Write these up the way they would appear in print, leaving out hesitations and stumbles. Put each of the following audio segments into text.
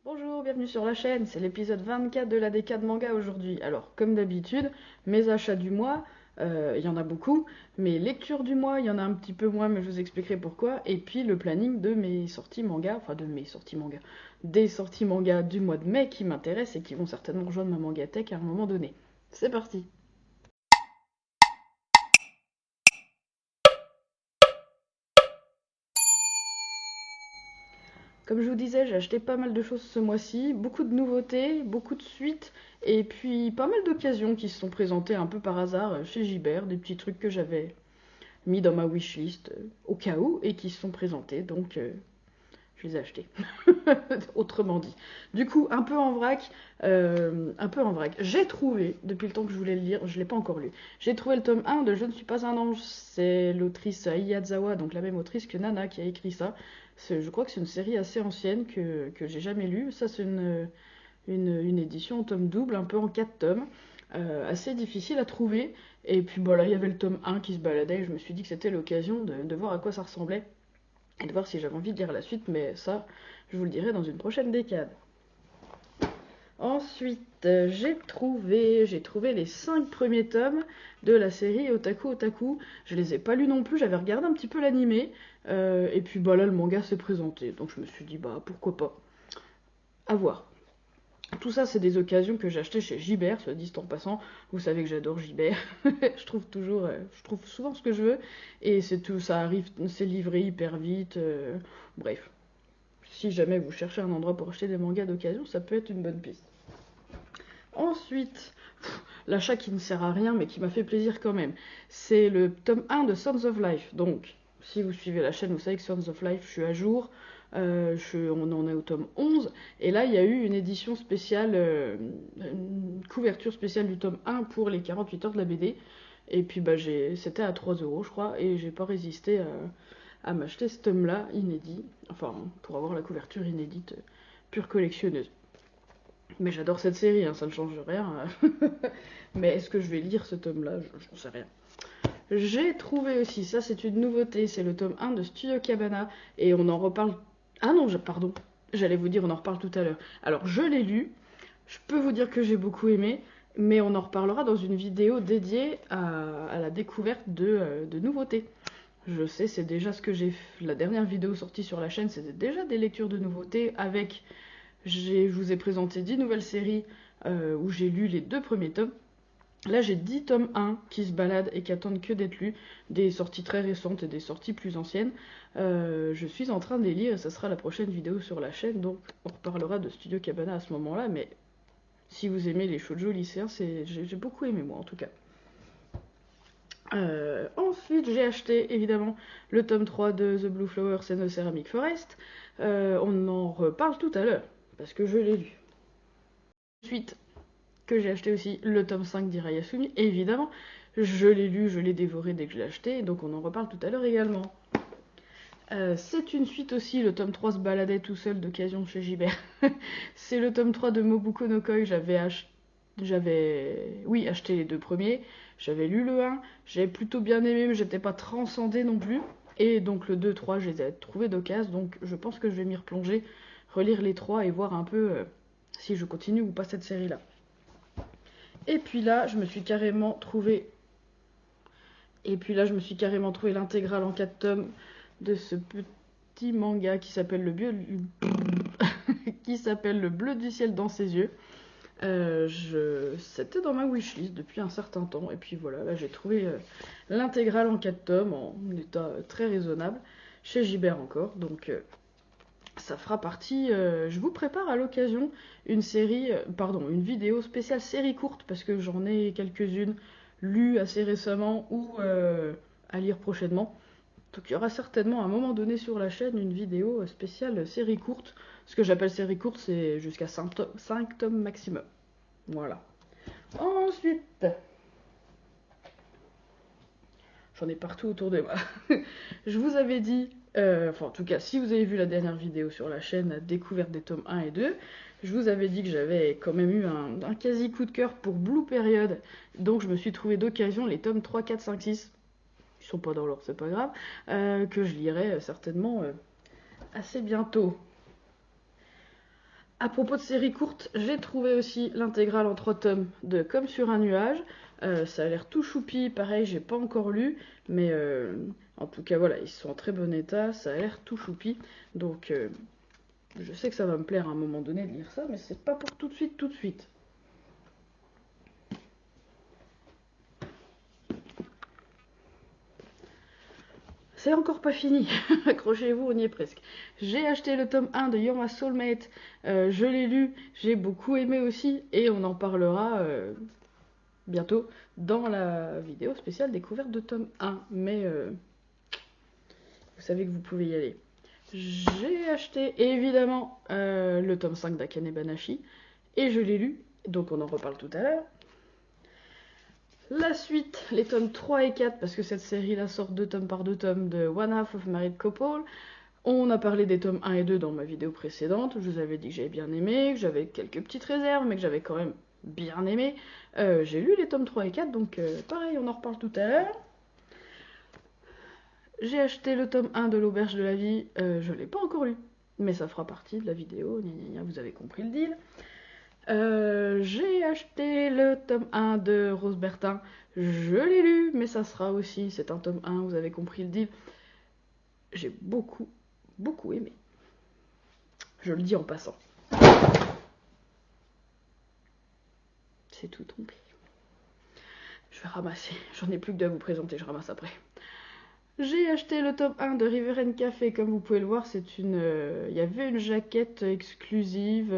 Bonjour, bienvenue sur la chaîne, c'est l'épisode 24 de la décade manga aujourd'hui. Alors, comme d'habitude, mes achats du mois, il y en a beaucoup, mes lectures du mois, il y en a un petit peu moins, mais je vous expliquerai pourquoi. Et puis le planning de mes sorties manga, enfin de mes sorties manga, des sorties manga du mois de mai qui m'intéressent et qui vont certainement rejoindre ma mangatech à un moment donné. C'est parti! Comme je vous disais, j'ai acheté pas mal de choses ce mois-ci, beaucoup de nouveautés, beaucoup de suites, et puis pas mal d'occasions qui se sont présentées un peu par hasard chez Gibert, des petits trucs que j'avais mis dans ma wishlist au cas où, et qui se sont présentés, donc je les ai achetés. Autrement dit. Du coup, un peu en vrac. J'ai trouvé, depuis le temps que je voulais le lire, je l'ai pas encore lu, j'ai trouvé le tome 1 de Je ne suis pas un ange, c'est l'autrice Ayazawa, donc la même autrice que Nana qui a écrit ça. Je crois que c'est une série assez ancienne que j'ai jamais lue. Ça, c'est une édition en tome double, un peu en 4 tomes. Assez difficile à trouver. Et puis voilà, il y avait le tome 1 qui se baladait. Et je me suis dit que c'était l'occasion de voir à quoi ça ressemblait et de voir si j'avais envie de lire la suite. Mais ça, je vous le dirai dans une prochaine décade. Ensuite, j'ai trouvé les 5 premiers tomes de la série Otaku Otaku. Je les ai pas lus non plus, j'avais regardé un petit peu l'animé. Et puis bah là, le manga s'est présenté. Donc je me suis dit, bah pourquoi pas. À voir. Tout ça, c'est des occasions que j'ai achetées chez Gibert, soit dit en passant. Vous savez que j'adore Gibert. Je trouve souvent ce que je veux. Et c'est tout, ça arrive, c'est livré hyper vite. Bref, si jamais vous cherchez un endroit pour acheter des mangas d'occasion, ça peut être une bonne piste. Ensuite, l'achat qui ne sert à rien, mais qui m'a fait plaisir quand même, c'est le tome 1 de Sons of Life. Donc, si vous suivez la chaîne, vous savez que Sons of Life, je suis à jour. On en est au tome 11. Et là, il y a eu une édition spéciale, une couverture spéciale du tome 1 pour les 48 heures de la BD. Et puis, bah, c'était à 3 €, je crois, et j'ai pas résisté à m'acheter ce tome-là, inédit. Enfin, pour avoir la couverture inédite, pure collectionneuse. Mais j'adore cette série, hein, ça ne change rien. Mais est-ce que je vais lire ce tome-là? Je n'en sais rien. J'ai trouvé aussi, ça c'est une nouveauté, c'est le tome 1 de Studio Cabana. Et on en reparle... Ah non, pardon, j'allais vous dire on en reparle tout à l'heure. Alors je l'ai lu, je peux vous dire que j'ai beaucoup aimé, mais on en reparlera dans une vidéo dédiée à la découverte de nouveautés. Je sais, c'est déjà ce que j'ai... La dernière vidéo sortie sur la chaîne, c'était déjà des lectures de nouveautés avec... Je vous ai présenté 10 nouvelles séries où j'ai lu les 2 premiers tomes. Là, j'ai 10 tomes 1 qui se baladent et qui attendent que d'être lus, des sorties très récentes et des sorties plus anciennes. Je suis en train de les lire et ça sera la prochaine vidéo sur la chaîne, donc on reparlera de Studio Cabana à ce moment-là, mais si vous aimez les shoujo lycéens, j'ai beaucoup aimé moi en tout cas. Ensuite, j'ai acheté évidemment le tome 3 de The Blue Flowers and the Ceramic Forest. On en reparle tout à l'heure, parce que je l'ai lu. Ensuite, que j'ai acheté aussi le tome 5 d'Irayasumi, évidemment. Je l'ai lu, je l'ai dévoré dès que je l'ai acheté, donc on en reparle tout à l'heure également. C'est une suite aussi, le tome 3 se baladait tout seul d'occasion chez Gibert. C'est le tome 3 de Mobuko no Koi, oui, acheté les 2 premiers, j'avais lu le 1, j'avais plutôt bien aimé, mais j'étais pas transcendée non plus. Et donc le 2, 3, je les ai trouvés d'occasion, donc je pense que je vais m'y replonger, relire les 3 et voir un peu si je continue ou pas cette série-là. Et puis là, je me suis carrément trouvé. L'intégrale en 4 tomes de ce petit manga qui s'appelle qui s'appelle Le bleu du ciel dans ses yeux. C'était dans ma wishlist depuis un certain temps. Et puis voilà, là j'ai trouvé l'intégrale en 4 tomes en état très raisonnable. Chez Gibert encore. Donc ça fera partie. Je vous prépare à l'occasion une une vidéo spéciale série courte parce que j'en ai quelques-unes lues assez récemment ou à lire prochainement. Donc il y aura certainement à un moment donné sur la chaîne une vidéo spéciale série courte. Ce que j'appelle série courte, c'est jusqu'à 5 tomes maximum. Voilà. Ensuite, j'en ai partout autour de moi. Je vous avais dit, enfin en tout cas, si vous avez vu la dernière vidéo sur la chaîne, la découverte des tomes 1 et 2, je vous avais dit que j'avais quand même eu un quasi coup de cœur pour Blue Period, donc je me suis trouvé d'occasion les tomes 3, 4, 5, 6, ils sont pas dans l'ordre, c'est pas grave, que je lirai certainement assez bientôt. À propos de séries courtes, j'ai trouvé aussi l'intégrale en 3 tomes de Comme sur un nuage. Ça a l'air tout choupi, pareil, j'ai pas encore lu, mais en tout cas voilà, ils sont en très bon état, ça a l'air tout choupi. Donc je sais que ça va me plaire à un moment donné de lire ça, mais c'est pas pour tout de suite, tout de suite. C'est encore pas fini, accrochez-vous, on y est presque. J'ai acheté le tome 1 de You're My Soulmate, je l'ai lu, j'ai beaucoup aimé aussi, et on en parlera bientôt dans la vidéo spéciale découverte de tome 1. Mais vous savez que vous pouvez y aller. J'ai acheté évidemment le tome 5 d'Akane Banashi, et je l'ai lu, donc on en reparle tout à l'heure. La suite, les tomes 3 et 4, parce que cette série-là sort 2 tomes par 2 tomes de One Half of Married Couple. On a parlé des tomes 1 et 2 dans ma vidéo précédente. Je vous avais dit que j'avais bien aimé, que j'avais quelques petites réserves, mais que j'avais quand même bien aimé. J'ai lu les tomes 3 et 4, donc pareil, on en reparle tout à l'heure. J'ai acheté le tome 1 de l'Auberge de la Vie, je ne l'ai pas encore lu, mais ça fera partie de la vidéo, vous avez compris le deal. J'ai acheté le tome 1 de Rose Bertin. Je l'ai lu, mais ça sera aussi, c'est un tome 1, vous avez compris le deal. J'ai beaucoup, beaucoup aimé. Je le dis en passant. C'est tout tombé. Je vais ramasser, j'en ai plus que deux à vous présenter, je ramasse après. J'ai acheté le tome 1 de River and Café, comme vous pouvez le voir, c'est une... Il y avait une jaquette exclusive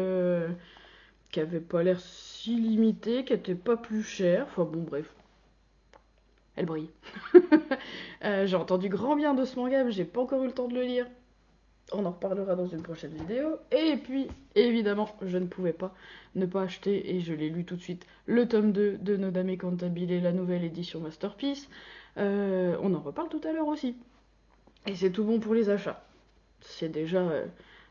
qui avait pas l'air si limitée, qui était pas plus chère, enfin bon bref. Elle brille. J'ai entendu grand bien de ce manga, mais j'ai pas encore eu le temps de le lire. On en reparlera dans une prochaine vidéo. Et puis, évidemment, je ne pouvais pas ne pas acheter, et je l'ai lu tout de suite, le tome 2 de Nodame Cantabile, la nouvelle édition Masterpiece. On en reparle tout à l'heure aussi. Et c'est tout bon pour les achats. C'est déjà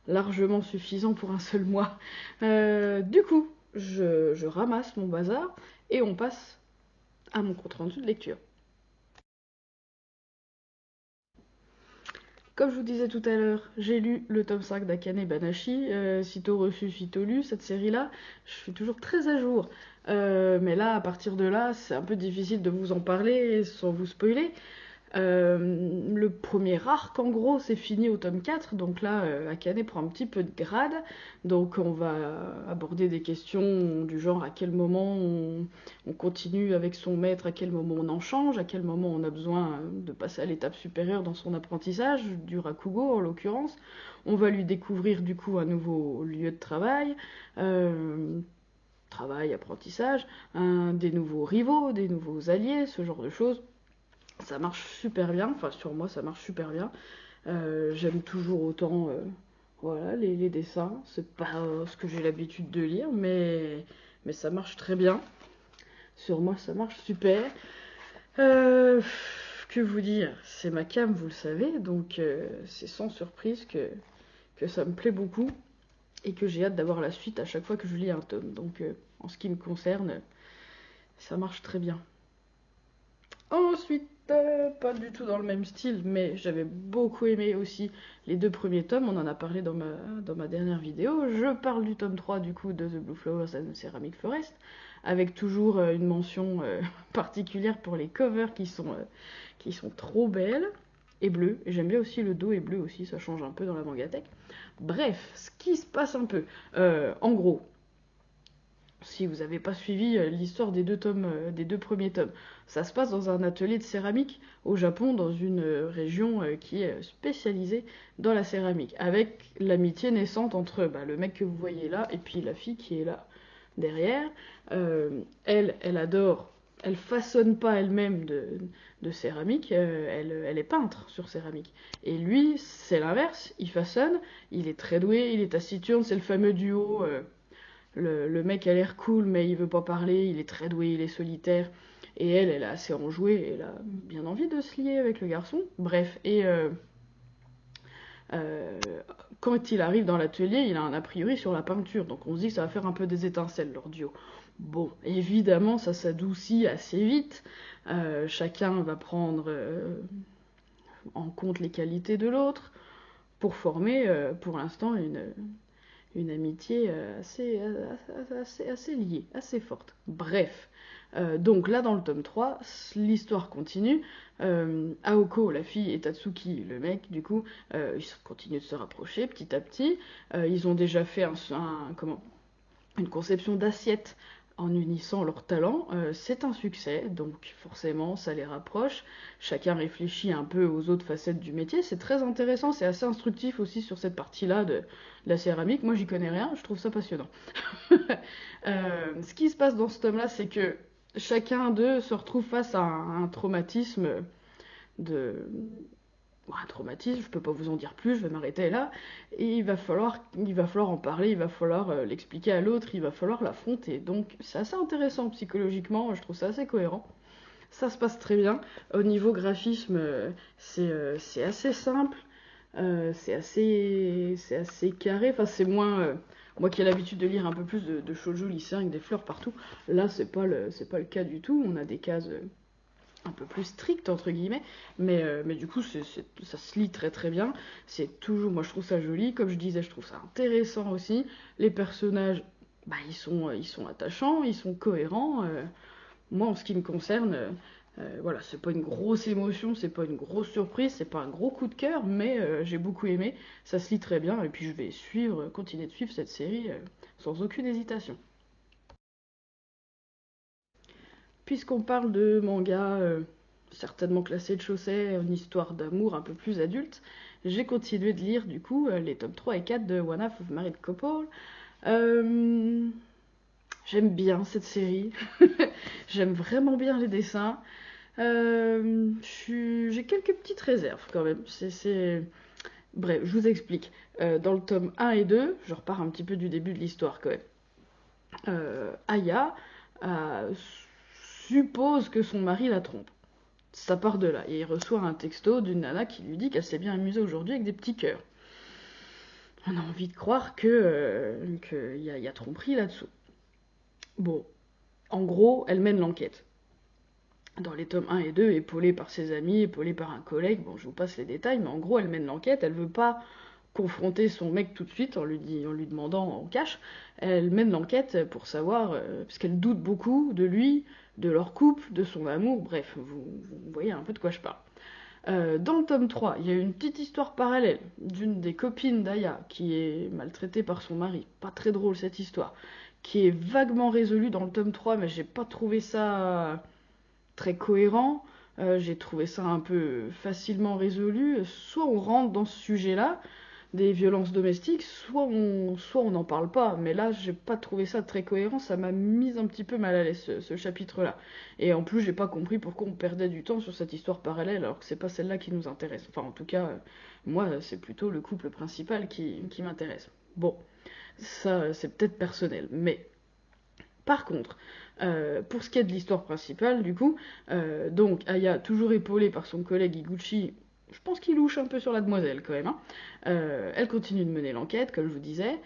largement suffisant pour un seul mois. Du coup, je ramasse mon bazar et on passe à mon compte rendu de lecture. Comme je vous disais tout à l'heure, j'ai lu le tome 5 d'Akane Banashi, sitôt reçu, sitôt lu, cette série-là. Je suis toujours très à jour. Mais là, à partir de là, c'est un peu difficile de vous en parler sans vous spoiler. Le premier arc, en gros, c'est fini au tome 4, donc là, Akane prend un petit peu de grade, donc on va aborder des questions du genre à quel moment on continue avec son maître, à quel moment on en change, à quel moment on a besoin de passer à l'étape supérieure dans son apprentissage, du Rakugo en l'occurrence. On va lui découvrir du coup un nouveau lieu de travail, apprentissage, des nouveaux rivaux, des nouveaux alliés, ce genre de choses. Ça marche super bien, enfin sur moi ça marche super bien. J'aime toujours autant voilà, les dessins, c'est pas ce que j'ai l'habitude de lire, mais ça marche très bien. Sur moi ça marche super. Que vous dire, c'est ma came, vous le savez, donc c'est sans surprise que ça me plaît beaucoup et que j'ai hâte d'avoir la suite à chaque fois que je lis un tome. Donc en ce qui me concerne, ça marche très bien. Ensuite, pas du tout dans le même style, mais j'avais beaucoup aimé aussi les 2 premiers tomes, on en a parlé dans ma dernière vidéo. Je parle du tome 3 du coup de The Blue Flowers and Ceramic Forest, avec toujours une mention particulière pour les covers qui sont trop belles et bleues. Et j'aime bien aussi le dos est bleu aussi, ça change un peu dans la mangatech. Bref, ce qui se passe un peu, en gros, si vous n'avez pas suivi l'histoire des 2 tomes, des 2 premiers tomes, ça se passe dans un atelier de céramique au Japon, dans une région qui est spécialisée dans la céramique, avec l'amitié naissante entre le mec que vous voyez là et puis la fille qui est là derrière. Elle adore, elle façonne pas elle-même de céramique, elle est peintre sur céramique. Et lui, c'est l'inverse, il façonne, il est très doué, il est taciturne, c'est le fameux duo. Le mec a l'air cool, mais il veut pas parler, il est très doué, il est solitaire. Et elle est assez enjouée, elle a bien envie de se lier avec le garçon. Bref, et quand il arrive dans l'atelier, il a un a priori sur la peinture. Donc on se dit que ça va faire un peu des étincelles, leur duo. Bon, évidemment, ça s'adoucit assez vite. Chacun va prendre en compte les qualités de l'autre pour former, pour l'instant, une amitié assez liée, assez forte. Bref, donc là dans le tome 3, l'histoire continue. Aoko, la fille, et Tatsuki, le mec, du coup, ils continuent de se rapprocher petit à petit. Ils ont déjà fait une conception d'assiette en unissant leurs talents, c'est un succès, donc forcément ça les rapproche. Chacun réfléchit un peu aux autres facettes du métier, c'est très intéressant, c'est assez instructif aussi sur cette partie-là de la céramique. Moi j'y connais rien, je trouve ça passionnant. Ce qui se passe dans ce tome-là, c'est que chacun d'eux se retrouve face à un traumatisme de, un traumatisme, je peux pas vous en dire plus, je vais m'arrêter là. Et il va falloir en parler, il va falloir l'expliquer à l'autre, il va falloir l'affronter. Donc c'est assez intéressant psychologiquement, je trouve ça assez cohérent. Ça se passe très bien. Au niveau graphisme, c'est assez simple, c'est assez carré. Enfin, c'est moins. Moi qui ai l'habitude de lire un peu plus de shoujo lycéen avec des fleurs partout, là c'est pas le cas du tout. On a des cases un peu plus strict entre guillemets, mais du coup ça se lit très très bien. C'est toujours, moi je trouve ça joli, comme je disais, je trouve ça intéressant aussi. Les personnages, bah, ils sont attachants, ils sont cohérents. Moi en ce qui me concerne, voilà, c'est pas une grosse émotion, c'est pas une grosse surprise, c'est pas un gros coup de cœur, mais j'ai beaucoup aimé. Ça se lit très bien et puis je vais continuer de suivre cette série sans aucune hésitation. Puisqu'on parle de manga certainement classé de chausset, une histoire d'amour un peu plus adulte, j'ai continué de lire du coup les tomes 3 et 4 de One Half of Married Couple. Euh, J'aime bien cette série, j'aime vraiment bien les dessins. J'ai quelques petites réserves quand même. Bref, je vous explique. Dans le tome 1 et 2, je repars un petit peu du début de l'histoire quand même. Aya suppose que son mari la trompe. Ça part de là. Et il reçoit un texto d'une nana qui lui dit qu'elle s'est bien amusée aujourd'hui avec des petits cœurs. On a envie de croire qu'il y a tromperie là-dessous. Bon, en gros, elle mène l'enquête. Dans les tomes 1 et 2, épaulée par ses amis, épaulée par un collègue, bon, je vous passe les détails, mais en gros, elle mène l'enquête, elle veut pas confronter son mec tout de suite en lui demandant en cash. Elle mène l'enquête pour savoir, parce qu'elle doute beaucoup de lui, de leur couple, de son amour, bref, vous voyez un peu de quoi je parle. Dans le tome 3, il y a une petite histoire parallèle d'une des copines d'Aya qui est maltraitée par son mari. Pas très drôle cette histoire. Qui est vaguement résolue dans le tome 3, mais j'ai pas trouvé ça très cohérent. J'ai trouvé ça un peu facilement résolu. Soit on rentre dans ce sujet-là, des violences domestiques, soit on n'en parle pas. Mais là, j'ai pas trouvé ça très cohérent. Ça m'a mis un petit peu mal à l'aise ce chapitre-là. Et en plus, j'ai pas compris pourquoi on perdait du temps sur cette histoire parallèle alors que c'est pas celle-là qui nous intéresse. Enfin, en tout cas, moi, c'est plutôt le couple principal qui m'intéresse. Bon, ça, c'est peut-être personnel, mais par contre, pour ce qui est de l'histoire principale, du coup, donc Aya, toujours épaulée par son collègue Iguchi, je pense qu'il louche un peu sur la demoiselle quand même, hein. Elle continue de mener l'enquête, comme je vous disais.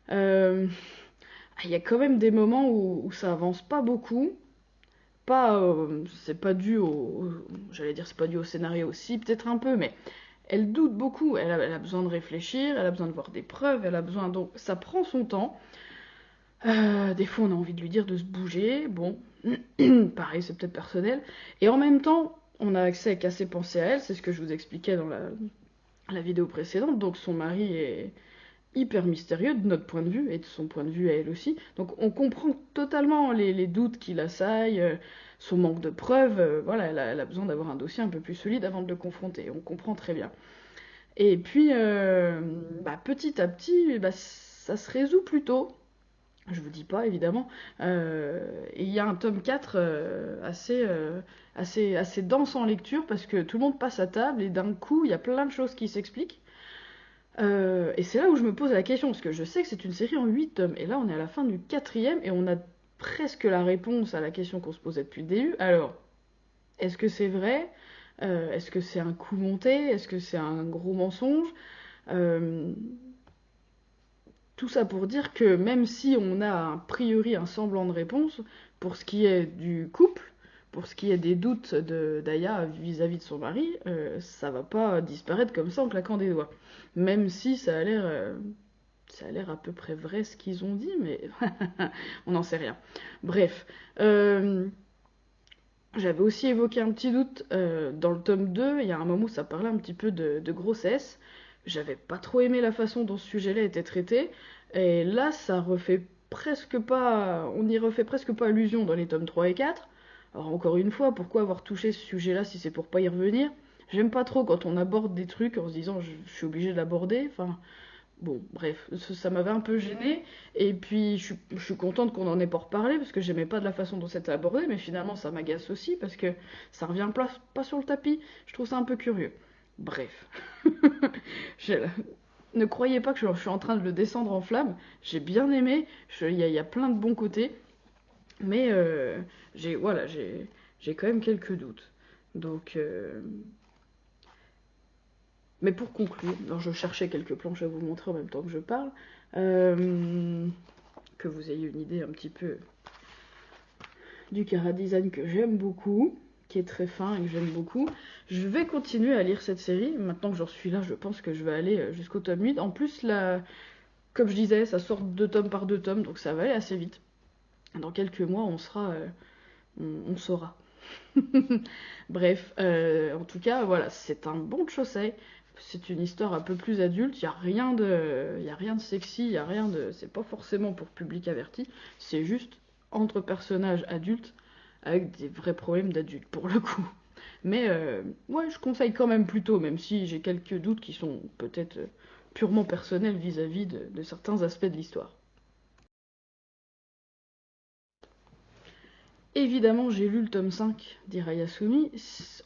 Euh, Il y a quand même des moments où ça avance pas beaucoup. C'est pas dû j'allais dire c'est pas dû au scénario aussi, peut-être un peu, mais elle doute beaucoup. Elle a besoin de réfléchir, elle a besoin de voir des preuves, elle a besoin donc ça prend son temps. Des fois, on a envie de lui dire de se bouger. Bon, pareil, c'est peut-être personnel. Et en même temps, on a accès qu'à ses pensées à elle. C'est ce que je vous expliquais dans la vidéo précédente. Donc, son mari est hyper mystérieux de notre point de vue et de son point de vue à elle aussi. Donc, on comprend totalement les doutes qui l'assaillent, son manque de preuves. Voilà, elle a besoin d'avoir un dossier un peu plus solide avant de le confronter. On comprend très bien. Et puis, petit à petit, ça se résout plutôt. Je vous dis pas, évidemment. Et il y a un tome 4 assez dense en lecture parce que tout le monde passe à table et d'un coup, il y a plein de choses qui s'expliquent. Et c'est là où je me pose la question, parce que je sais que c'est une série en 8 tomes, et là on est à la fin du quatrième et on a presque la réponse à la question qu'on se posait depuis le début. Alors, est-ce que c'est vrai? Est-ce que c'est un coup monté? Est-ce que c'est un gros mensonge? Euh, Tout ça pour dire que même si on a a priori un semblant de réponse, pour ce qui est du couple, pour ce qui est des doutes d'Aya vis-à-vis de son mari, ça va pas disparaître comme ça en claquant des doigts. Même si ça a l'air à peu près vrai ce qu'ils ont dit, mais on n'en sait rien. Bref. J'avais aussi évoqué un petit doute dans le tome 2, il y a un moment où ça parlait un petit peu de grossesse. J'avais pas trop aimé la façon dont ce sujet-là était traité, et là ça refait presque pas, on n'y refait presque pas allusion dans les tomes 3 et 4. Alors encore une fois, pourquoi avoir touché ce sujet-là si c'est pour pas y revenir? J'aime pas trop quand on aborde des trucs en se disant je suis obligé de l'aborder, enfin bon, bref, ça m'avait un peu gêné. Et puis, je suis contente qu'on en ait pas reparlé, parce que j'aimais pas de la façon dont c'était abordé, mais finalement, ça m'agace aussi, parce que ça revient pas sur le tapis. Je trouve ça un peu curieux. Bref. Je- Ne croyez pas que je suis en train de le descendre en flammes. J'ai bien aimé, y a plein de bons côtés, mais voilà, j'ai quand même quelques doutes. Donc, mais pour conclure, alors je cherchais quelques planches à vous montrer en même temps que je parle, euh, que vous ayez une idée un petit peu du chara-design que j'aime beaucoup, qui est très fin et que j'aime beaucoup. Je vais continuer à lire cette série. Maintenant que j'en suis là, je pense que je vais aller jusqu'au tome 8. En plus, là, comme je disais, ça sort 2 tomes par 2 tomes, donc ça va aller assez vite. Dans quelques mois, on saura. Bref, en tout cas, voilà, c'est un bon Chosei. C'est une histoire un peu plus adulte. Y a rien de sexy, y a rien de. C'est pas forcément pour public averti. C'est juste entre personnages adultes avec des vrais problèmes d'adultes pour le coup. Mais ouais, je conseille quand même plutôt, même si j'ai quelques doutes qui sont peut-être purement personnels vis-à-vis de certains aspects de l'histoire. Évidemment, j'ai lu le tome 5 d'Irayasumi.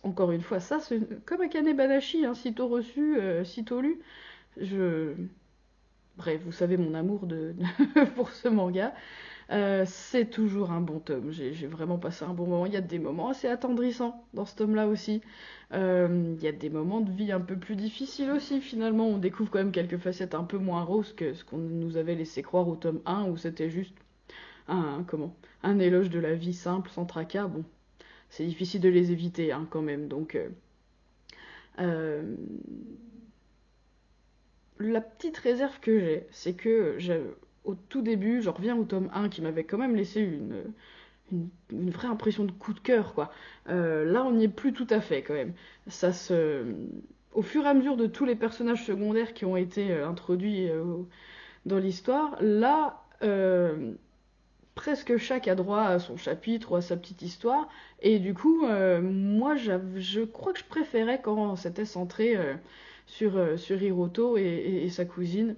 Encore une fois, ça, c'est comme Akane Banashi, hein, sitôt reçu, sitôt lu. Je... Bref, vous savez mon amour pour ce manga. C'est toujours un bon tome. J'ai vraiment passé un bon moment. Il y a des moments assez attendrissants dans ce tome-là aussi. Il y a des moments de vie un peu plus difficiles aussi, finalement. On découvre quand même quelques facettes un peu moins roses que ce qu'on nous avait laissé croire au tome 1, où c'était juste un éloge de la vie simple, sans tracas. Bon, c'est difficile de les éviter hein, quand même. Donc, euh, la petite réserve que j'ai, c'est que au tout début, je reviens au tome 1 qui m'avait quand même laissé une vraie impression de coup de cœur, quoi. Là, on n'y est plus tout à fait quand même. Au fur et à mesure de tous les personnages secondaires qui ont été introduits dans l'histoire, là, presque chaque a droit à son chapitre ou à sa petite histoire. Et du coup, moi, je crois que je préférais quand c'était centré sur Hiroto et sa cousine.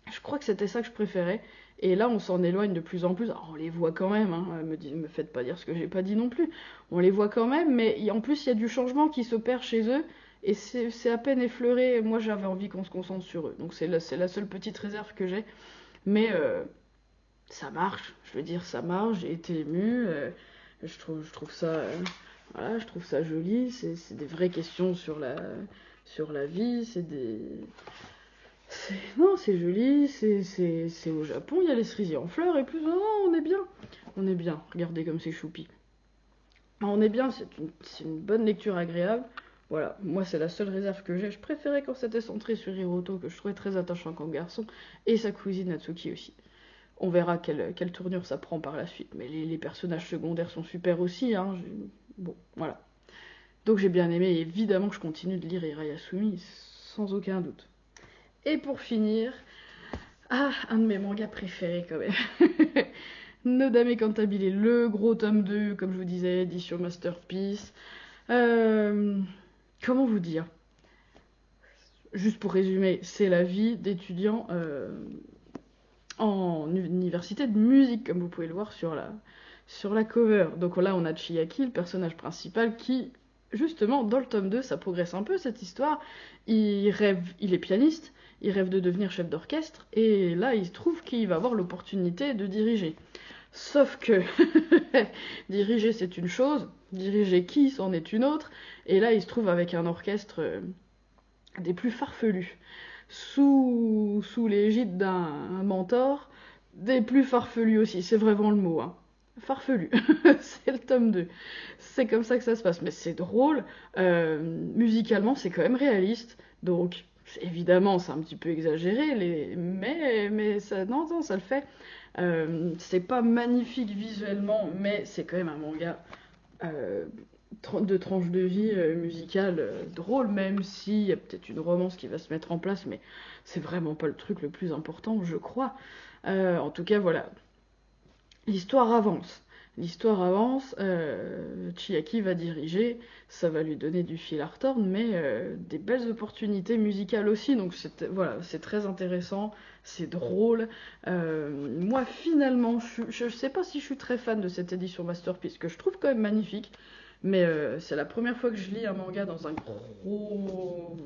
Je crois que c'était ça que je préférais. Et là, on s'en éloigne de plus en plus. Alors, on les voit quand même, hein. Me faites pas dire ce que j'ai pas dit non plus. On les voit quand même, mais en plus, il y a du changement qui s'opère chez eux. Et c'est à peine effleuré. Moi, j'avais envie qu'on se concentre sur eux. Donc, c'est la seule petite réserve que j'ai. Mais ça marche, je veux dire, ça marche, j'ai été émue, je trouve ça, voilà, je trouve ça joli, c'est des vraies questions sur la vie, non, c'est joli, c'est au Japon, il y a les cerisiers en fleurs, et plus, non, on est bien, regardez comme c'est choupi. On est bien, c'est une bonne lecture agréable, voilà, moi c'est la seule réserve que j'ai, je préférais quand c'était centré sur Hiroto, que je trouvais très attachant comme garçon, et sa cousine Natsuki aussi. On verra quelle tournure ça prend par la suite. Mais les personnages secondaires sont super aussi. Hein. Bon, voilà. Donc j'ai bien aimé. Et évidemment que je continue de lire Irayasumi, sans aucun doute. Et pour finir, un de mes mangas préférés quand même. Nodame Cantabile, le gros tome 2, comme je vous disais, édition Masterpiece. Comment vous dire? Juste pour résumer, c'est la vie d'étudiant en université de musique, comme vous pouvez le voir sur la cover. Donc là, on a Chiaki, le personnage principal, qui, justement, dans le tome 2, ça progresse un peu cette histoire. Il est pianiste, il rêve de devenir chef d'orchestre, et là, il se trouve qu'il va avoir l'opportunité de diriger. Sauf que diriger, c'est une chose, diriger qui, c'en est une autre, et là, il se trouve avec un orchestre des plus farfelus sous l'égide d'un mentor, des plus farfelus aussi, c'est vraiment le mot, hein. Farfelu, c'est le tome 2. C'est comme ça que ça se passe, mais c'est drôle, musicalement c'est quand même réaliste, donc Évidemment, c'est un petit peu exagéré, mais ça, non, non, ça le fait. C'est pas magnifique visuellement, mais c'est quand même un manga euh, de tranche de vie musicale drôle, même s'il y a peut-être une romance qui va se mettre en place, mais c'est vraiment pas le truc le plus important, je crois. En tout cas, voilà, l'histoire avance. L'histoire avance, Chiaki va diriger, ça va lui donner du fil à retordre, mais des belles opportunités musicales aussi, donc voilà, c'est très intéressant, c'est drôle. Moi, finalement, je sais pas si je suis très fan de cette édition Masterpiece, que je trouve quand même magnifique, mais c'est la première fois que je lis un manga dans un gros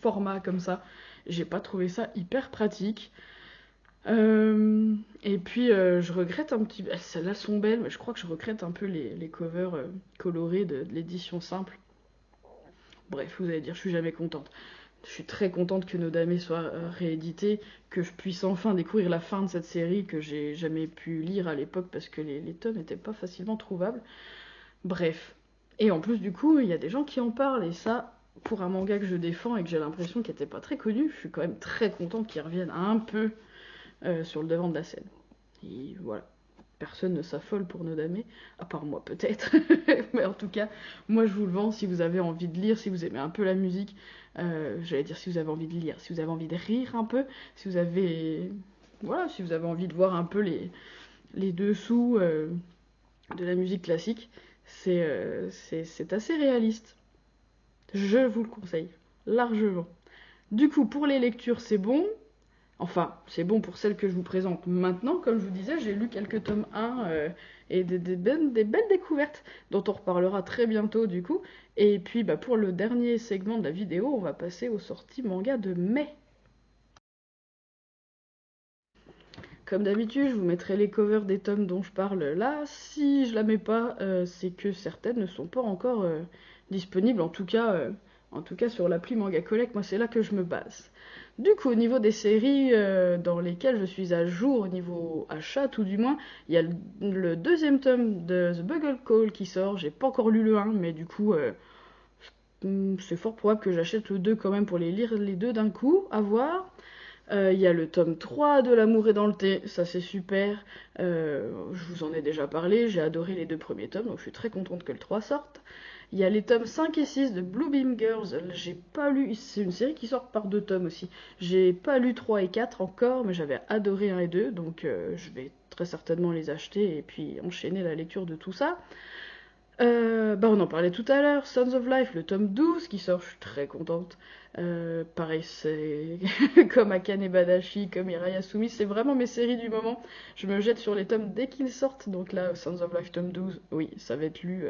format comme ça. J'ai pas trouvé ça hyper pratique. Et puis je regrette un petit peu, celles-là sont belles, mais je crois que je regrette un peu les covers colorés de l'édition simple. Bref, vous allez dire, je suis jamais contente. Je suis très contente que Nodame soit réédité, que je puisse enfin découvrir la fin de cette série que j'ai jamais pu lire à l'époque parce que les tomes n'étaient pas facilement trouvables. Bref. Et en plus, du coup, il y a des gens qui en parlent, et ça, pour un manga que je défends et que j'ai l'impression qu'il n'était pas très connu, je suis quand même très contente qu'il revienne un peu sur le devant de la scène. Et voilà. Personne ne s'affole pour Nodame, à part moi peut-être. Mais en tout cas, moi je vous le vends si vous avez envie de lire, si vous aimez un peu la musique. J'allais dire si vous avez envie de lire, si vous avez envie de rire un peu, si vous avez, voilà, si vous avez envie de voir un peu les dessous de la musique classique, c'est assez réaliste. Je vous le conseille, largement. Du coup, pour les lectures, c'est bon. Enfin, c'est bon pour celles que je vous présente maintenant. Comme je vous disais, j'ai lu quelques tomes 1 et des belles découvertes dont on reparlera très bientôt du coup. Et puis bah, pour le dernier segment de la vidéo, on va passer aux sorties manga de mai. Comme d'habitude, je vous mettrai les covers des tomes dont je parle là. Si je la mets pas, c'est que certaines ne sont pas encore disponibles. En tout cas sur l'appli Manga Collect, moi c'est là que je me base. Du coup, au niveau des séries dans lesquelles je suis à jour, au niveau achat tout du moins, il y a le deuxième tome de The Bugle Call qui sort. J'ai pas encore lu le 1, mais du coup, c'est fort probable que j'achète le 2 quand même pour les lire les deux d'un coup, à voir. Il y a le tome 3 de L'amour est dans le thé, ça c'est super. Je vous en ai déjà parlé, j'ai adoré les deux premiers tomes, donc je suis très contente que le 3 sorte. Il y a les tomes 5 et 6 de Bluebeam Girls, j'ai pas lu, c'est une série qui sort par deux tomes aussi. J'ai pas lu 3 et 4 encore, mais j'avais adoré 1 et 2, donc je vais très certainement les acheter et puis enchaîner la lecture de tout ça. On en parlait tout à l'heure, Sons of Life, le tome 12 qui sort, je suis très contente. Pareil, c'est comme Akane Badashi, comme Hirai Yasumi, c'est vraiment mes séries du moment. Je me jette sur les tomes dès qu'ils sortent, donc là, Sons of Life tome 12, oui, ça va être lu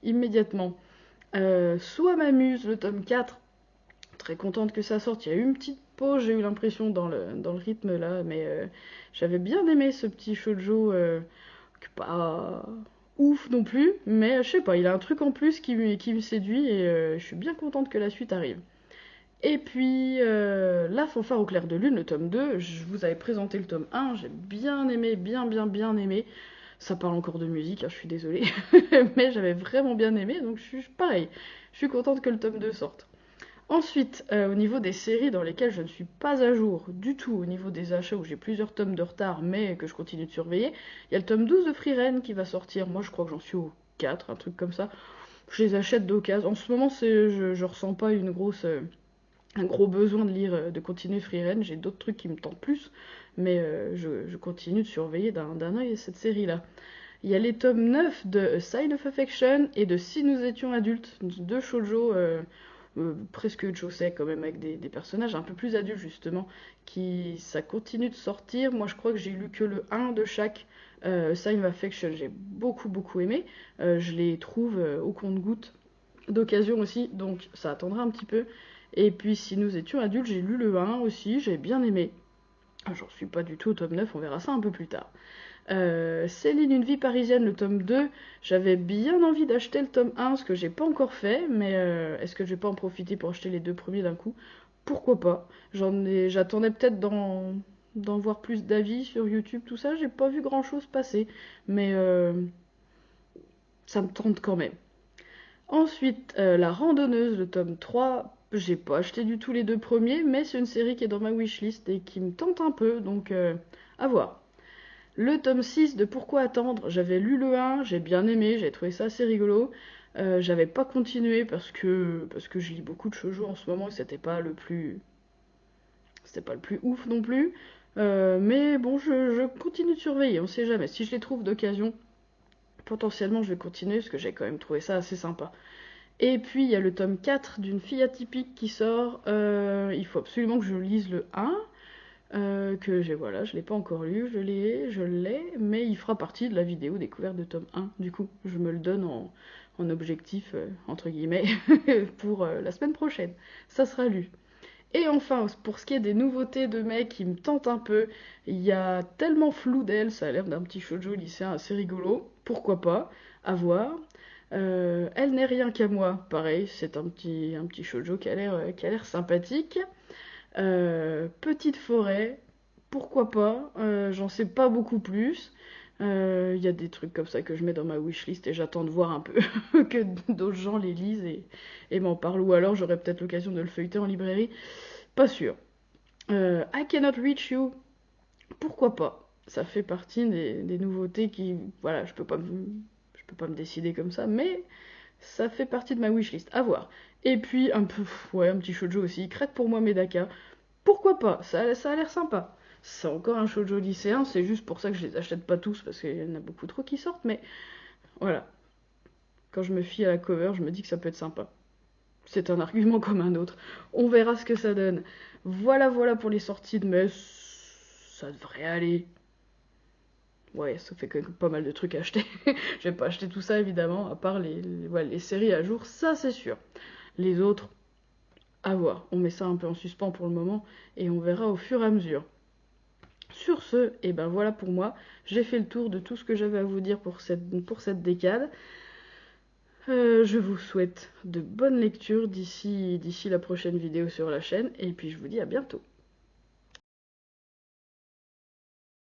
immédiatement. Soit m'amuse, le tome 4, très contente que ça sorte. Il y a eu une petite pause, j'ai eu l'impression, dans le rythme là, mais j'avais bien aimé ce petit shoujo pas ouf non plus, mais je sais pas, il a un truc en plus qui me séduit et je suis bien contente que la suite arrive. Et puis, La fanfare au clair de lune, le tome 2, je vous avais présenté le tome 1, j'ai bien aimé, bien aimé. Ça parle encore de musique, hein, je suis désolée, mais j'avais vraiment bien aimé, donc je suis pareil. Je suis contente que le tome 2 sorte. Ensuite, au niveau des séries dans lesquelles je ne suis pas à jour du tout, au niveau des achats où j'ai plusieurs tomes de retard mais que je continue de surveiller, il y a le tome 12 de Frieren qui va sortir. Moi je crois que j'en suis au 4, un truc comme ça. Je les achète d'occasion. En ce moment, je ressens pas un gros besoin de lire, de continuer Frieren. J'ai d'autres trucs qui me tentent plus, mais je continue de surveiller d'un œil cette série-là. Il y a les tomes 9 de A Sign of Affection et de Si nous étions adultes, deux shoujo presque chaussée quand même avec des personnages un peu plus adultes justement ça continue de sortir. Moi je crois que j'ai lu que le 1 de chaque. Sign of Affection j'ai beaucoup aimé. Je les trouve au compte-gouttes d'occasion aussi, donc ça attendra un petit peu. Et puis si nous étions adultes, j'ai lu le 1 aussi, j'ai bien aimé. J'en suis pas du tout au tome 9, on verra ça un peu plus tard. Céline, une vie parisienne, le tome 2. J'avais bien envie d'acheter le tome 1, ce que j'ai pas encore fait, mais est-ce que je vais pas en profiter pour acheter les deux premiers d'un coup? Pourquoi pas? J'attendais peut-être d'en voir plus d'avis sur YouTube, tout ça. J'ai pas vu grand chose passer, mais ça me tente quand même. Ensuite, La randonneuse, le tome 3. J'ai pas acheté du tout les 2 premiers, mais c'est une série qui est dans ma wishlist et qui me tente un peu, donc à voir. Le tome 6 de Pourquoi attendre, j'avais lu le 1, j'ai bien aimé, j'ai trouvé ça assez rigolo. J'avais pas continué parce que je lis beaucoup de shoujo en ce moment et c'était pas le plus ouf non plus. Mais bon, je continue de surveiller, on sait jamais. Si je les trouve d'occasion, potentiellement je vais continuer parce que j'ai quand même trouvé ça assez sympa. Et puis il y a le tome 4 d'une fille atypique qui sort. Il faut absolument que je lise le 1. Voilà, je l'ai pas encore lu, je l'ai, mais il fera partie de la vidéo découverte de tome 1. Du coup, je me le donne en objectif, entre guillemets, pour la semaine prochaine. Ça sera lu. Et enfin, pour ce qui est des nouveautés de mecs qui me tentent un peu, il y a Tellement flou d'elle, ça a l'air d'un petit shoujo lycéen assez rigolo, pourquoi pas, à voir. Elle n'est rien qu'à moi, pareil, c'est un petit shoujo qui a l'air sympathique. Petite forêt, pourquoi pas, j'en sais pas beaucoup plus. Il y a des trucs comme ça que je mets dans ma wishlist et j'attends de voir un peu que d'autres gens les lisent et m'en parlent. Ou alors j'aurai peut-être l'occasion de le feuilleter en librairie, pas sûr. I Cannot Reach You, pourquoi pas. Ça fait partie des nouveautés qui, voilà, je peux pas me décider comme ça, mais ça fait partie de ma wishlist, à voir. Et puis un peu, ouais, un petit shoujo aussi, Crête pour moi Medaka, pourquoi pas, ça a l'air sympa. C'est encore un shoujo lycéen, c'est juste pour ça que je les achète pas tous, parce qu'il y en a beaucoup trop qui sortent, mais voilà. Quand je me fie à la cover, je me dis que ça peut être sympa. C'est un argument comme un autre. On verra ce que ça donne. Voilà, voilà pour les sorties de mai. Ça devrait aller. Ouais, ça fait quand même pas mal de trucs à acheter. Je vais pas acheter tout ça évidemment, à part les séries à jour, ça c'est sûr. Les autres, à voir. On met ça un peu en suspens pour le moment et on verra au fur et à mesure. Sur ce, et ben voilà pour moi, j'ai fait le tour de tout ce que j'avais à vous dire pour cette décade. Je vous souhaite de bonnes lectures d'ici la prochaine vidéo sur la chaîne et puis je vous dis à bientôt.